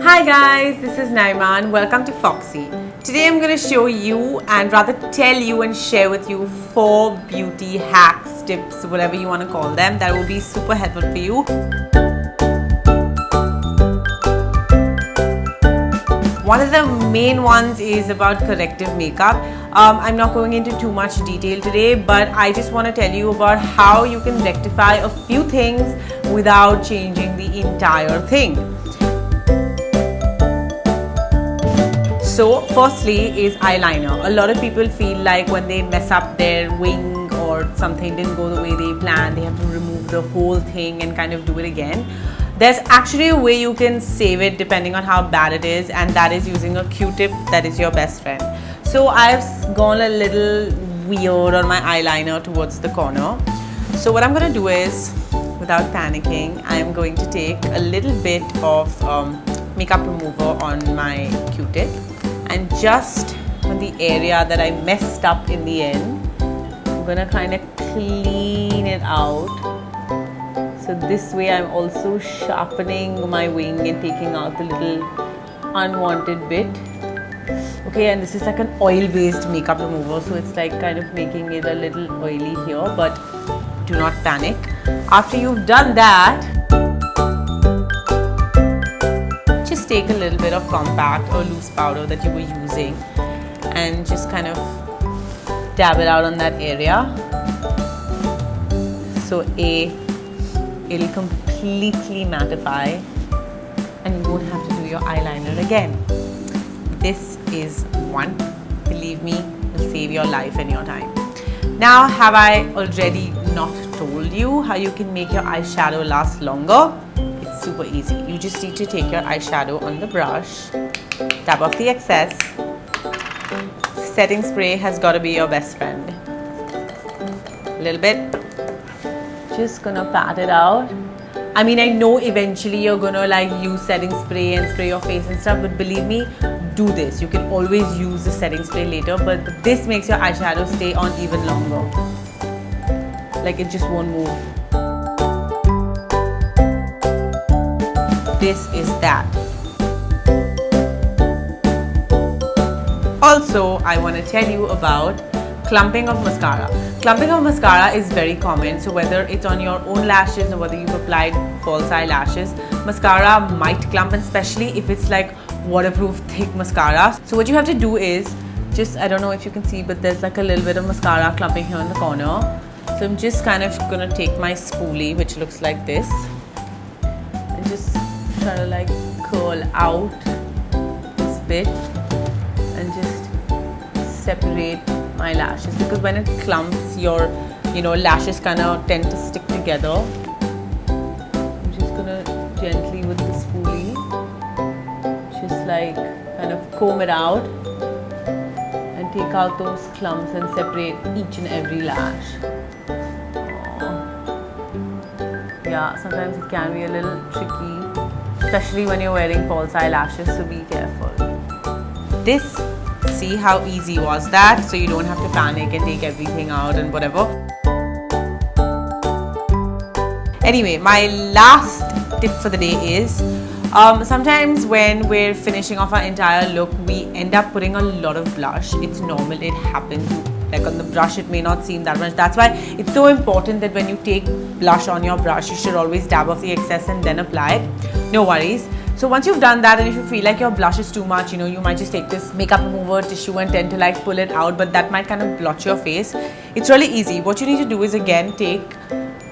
Hi guys, this is Naima and welcome to Foxy. Today I'm going to show you and rather tell you and share with you 4 beauty hacks, tips, whatever you want to call them, that will be super helpful for you. One of the main ones is about corrective makeup. I'm not going into too much detail today, but I just want to tell you about how you can rectify a few things without changing the entire thing. So firstly is eyeliner. A lot of people feel like when they mess up their wing or something didn't go the way they planned, they have to remove the whole thing and kind of do it again. There's actually a way you can save it depending on how bad it is, and that is using a Q-tip that is your best friend. So I've gone a little weird on my eyeliner towards the corner. So what I'm going to do is, without panicking, I'm going to take a little bit of makeup remover on my Q-tip and just on the area that I messed up in the end, I'm going to kind of clean it out. So this way I'm also sharpening my wing and taking out the little unwanted bit. Okay, and this is like an oil-based makeup remover, so it's like kind of making it a little oily here, but do not panic. After you've done that, just take a little bit of compact or loose powder that you were using and just kind of dab it out on that area. So it'll completely mattify and you won't have to do your eyeliner again. This is one, believe me, will save your life and your time. Now, have I already not told you how you can make your eyeshadow last longer? It's super easy. You just need to take your eyeshadow on the brush, dab off the excess. Setting spray has got to be your best friend. A little bit. Just gonna pat it out. I mean, I know eventually you're gonna like use setting spray and spray your face and stuff, but believe me, do this. You can always use the setting spray later, but this makes your eyeshadow stay on even longer. Like it just won't move. This is that. Also, I want to tell you about clumping of mascara. Clumping of mascara is very common, so whether it's on your own lashes or whether you've applied false eyelashes, mascara might clump, and especially if it's like waterproof thick mascara. So what you have to do is just, I don't know if you can see, but there's like a little bit of mascara clumping here in the corner. So I'm just kind of gonna take my spoolie, which looks like this, and just try to like curl out this bit and just separate my lashes, because when it clumps, your lashes kind of tend to stick together. I'm just gonna gently with the spoolie just like kind of comb it out and take out those clumps and separate each and every lash. Yeah, sometimes it can be a little tricky, especially when you're wearing false eyelashes, so be careful. See how easy was that? So you don't have to panic and take everything out and whatever. Anyway, my last tip for the day is sometimes when we're finishing off our entire look, we end up putting a lot of blush. It's normal, it happens. Like on the brush, it may not seem that much. That's why it's so important that when you take blush on your brush, you should always dab off the excess and then apply it. No worries. So once you've done that, and if you feel like your blush is too much, you might just take this makeup remover tissue and tend to like pull it out, but that might kind of blotch your face. It's really easy. What you need to do is again take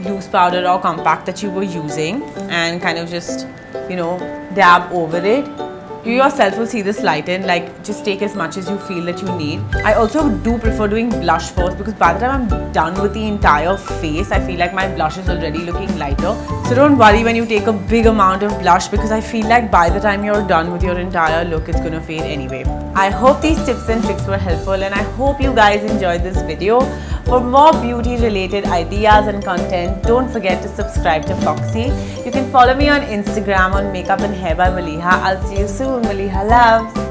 loose powder or compact that you were using and kind of just, dab over it. You yourself will see this lighten, like just take as much as you feel that you need. I also do prefer doing blush first, because by the time I'm done with the entire face, I feel like my blush is already looking lighter. So don't worry when you take a big amount of blush, because I feel like by the time you're done with your entire look, it's gonna fade anyway. I hope these tips and tricks were helpful, and I hope you guys enjoyed this video. For more beauty related ideas and content, don't forget to subscribe to Foxy. You can follow me on Instagram on Makeup and Hair by Maliha. I'll see you soon. Maliha loves.